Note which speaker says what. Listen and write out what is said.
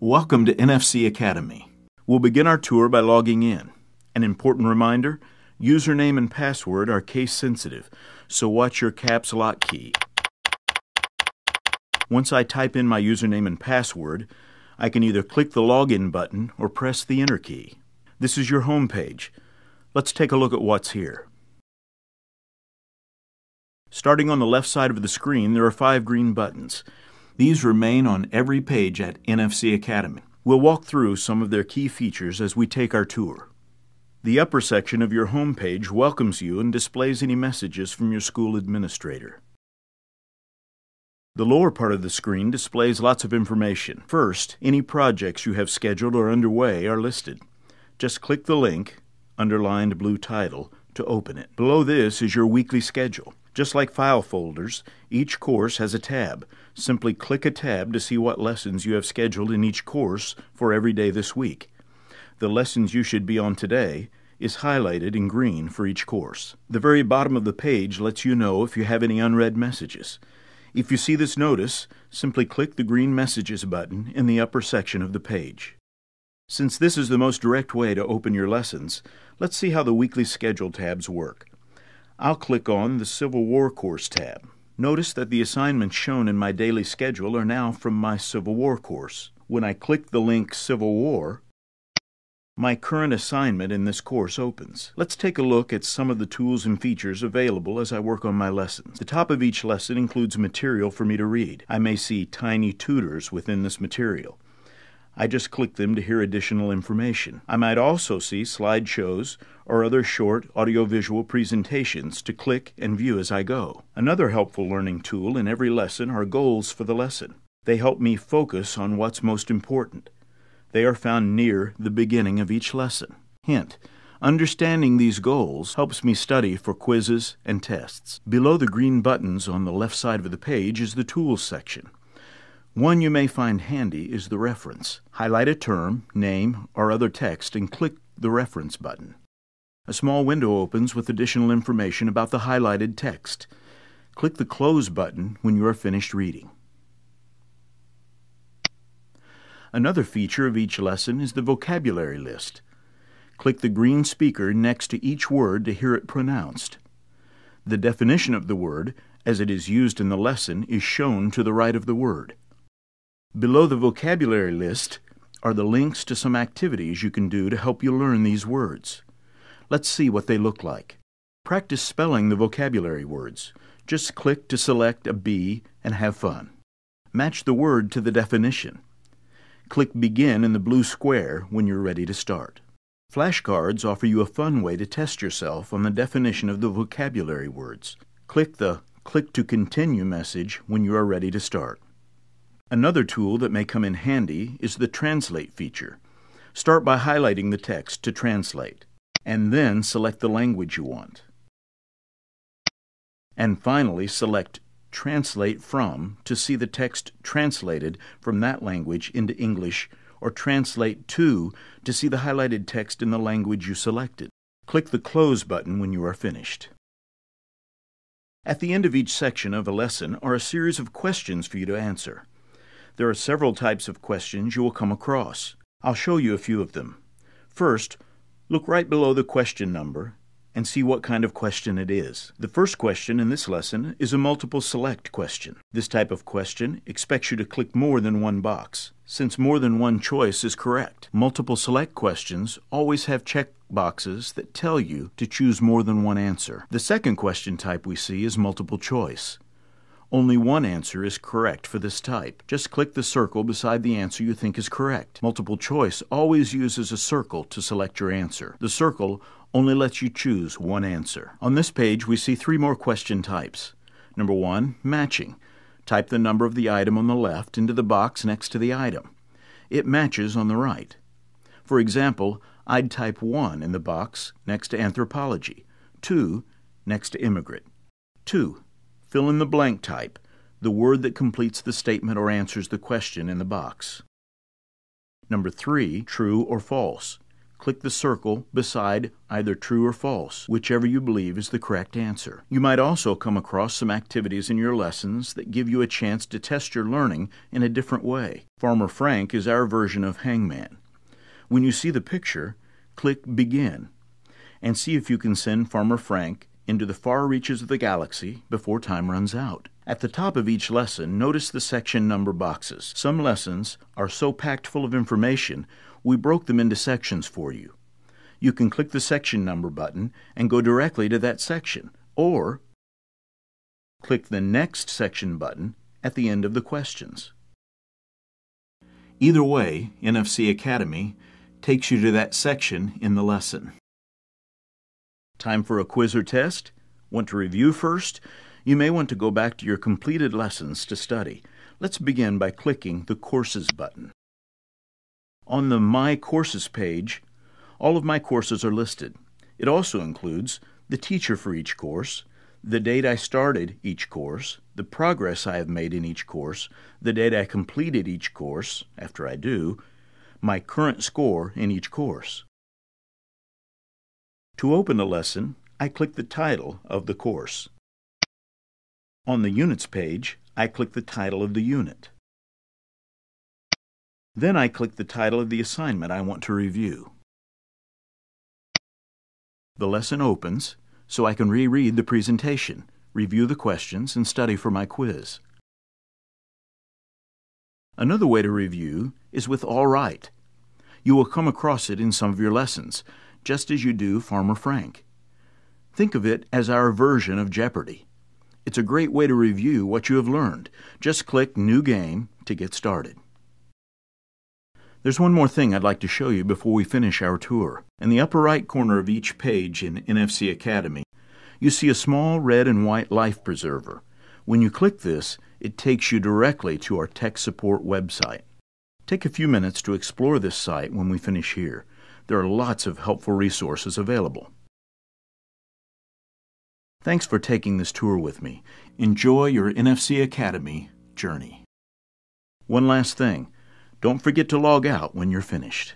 Speaker 1: Welcome to NFC Academy. We'll begin our tour by logging in. An important reminder, username and password are case sensitive, so watch your caps lock key. Once I type in my username and password, I can either click the login button or press the enter key. This is your home page. Let's take a look at what's here. Starting on the left side of the screen, there are 5 green buttons. These remain on every page at NFC Academy. We'll walk through some of their key features as we take our tour. The upper section of your home page welcomes you and displays any messages from your school administrator. The lower part of the screen displays lots of information. First, any projects you have scheduled or underway are listed. Just click the link, underlined blue title, to open it. Below this is your weekly schedule. Just like file folders, each course has a tab. Simply click a tab to see what lessons you have scheduled in each course for every day this week. The lessons you should be on today is highlighted in green for each course. The very bottom of the page lets you know if you have any unread messages. If you see this notice, simply click the green Messages button in the upper section of the page. Since this is the most direct way to open your lessons, let's see how the weekly schedule tabs work. I'll click on the Civil War course tab. Notice that the assignments shown in my daily schedule are now from my Civil War course. When I click the link Civil War, my current assignment in this course opens. Let's take a look at some of the tools and features available as I work on my lessons. The top of each lesson includes material for me to read. I may see tiny tutors within this material. I just click them to hear additional information. I might also see slideshows or other short audiovisual presentations to click and view as I go. Another helpful learning tool in every lesson are goals for the lesson. They help me focus on what's most important. They are found near the beginning of each lesson. Hint: understanding these goals helps me study for quizzes and tests. Below the green buttons on the left side of the page is the Tools section. One you may find handy is the reference. Highlight a term, name, or other text and click the Reference button. A small window opens with additional information about the highlighted text. Click the Close button when you are finished reading. Another feature of each lesson is the vocabulary list. Click the green speaker next to each word to hear it pronounced. The definition of the word, as it is used in the lesson, is shown to the right of the word. Below the vocabulary list are the links to some activities you can do to help you learn these words. Let's see what they look like. Practice spelling the vocabulary words. Just click to select a B and have fun. Match the word to the definition. Click Begin in the blue square when you're ready to start. Flashcards offer you a fun way to test yourself on the definition of the vocabulary words. Click the Click to Continue message when you are ready to start. Another tool that may come in handy is the Translate feature. Start by highlighting the text to translate, and then select the language you want. And finally, select Translate From to see the text translated from that language into English, or Translate To to see the highlighted text in the language you selected. Click the Close button when you are finished. At the end of each section of a lesson are a series of questions for you to answer. There are several types of questions you will come across. I'll show you a few of them. First, look right below the question number and see what kind of question it is. The first question in this lesson is a multiple select question. This type of question expects you to click more than one box, since more than one choice is correct. Multiple select questions always have check boxes that tell you to choose more than one answer. The second question type we see is multiple choice. Only one answer is correct for this type. Just click the circle beside the answer you think is correct. Multiple choice always uses a circle to select your answer. The circle only lets you choose one answer. On this page, we see 3 more question types. Number 1, matching. Type the number of the item on the left into the box next to the item. It matches on the right. For example, I'd type 1 in the box next to anthropology, 2 next to immigrant. 2. Fill in the blank type, the word that completes the statement or answers the question in the box. Number 3, true or false. click the circle beside either true or false, whichever you believe is the correct answer. You might also come across some activities in your lessons that give you a chance to test your learning in a different way. Farmer Frank is our version of Hangman. When you see the picture, click Begin and see if you can send Farmer Frank into the far reaches of the galaxy before time runs out. At the top of each lesson, notice the section number boxes. Some lessons are so packed full of information, we broke them into sections for you. You can click the section number button and go directly to that section, or click the Next Section button at the end of the questions. Either way, NFC Academy takes you to that section in the lesson. Time for a quiz or test? Want to review first? You may want to go back to your completed lessons to study. Let's begin by clicking the Courses button. On the My Courses page, all of my courses are listed. It also includes the teacher for each course, the date I started each course, the progress I have made in each course, the date I completed each course, after I do, my current score in each course. To open a lesson, I click the title of the course. On the Units page, I click the title of the unit. Then I click the title of the assignment I want to review. The lesson opens, so I can reread the presentation, review the questions, and study for my quiz. Another way to review is with All Right. You will come across it in some of your lessons, just as you do Farmer Frank. Think of it as our version of Jeopardy! It's a great way to review what you have learned. Just click New Game to get started. There's one more thing I'd like to show you before we finish our tour. In the upper right corner of each page in NFC Academy, you see a small red and white life preserver. When you click this, it takes you directly to our tech support website. Take a few minutes to explore this site when we finish here. There are lots of helpful resources available. Thanks for taking this tour with me. Enjoy your NFC Academy journey. One last thing. Don't forget to log out when you're finished.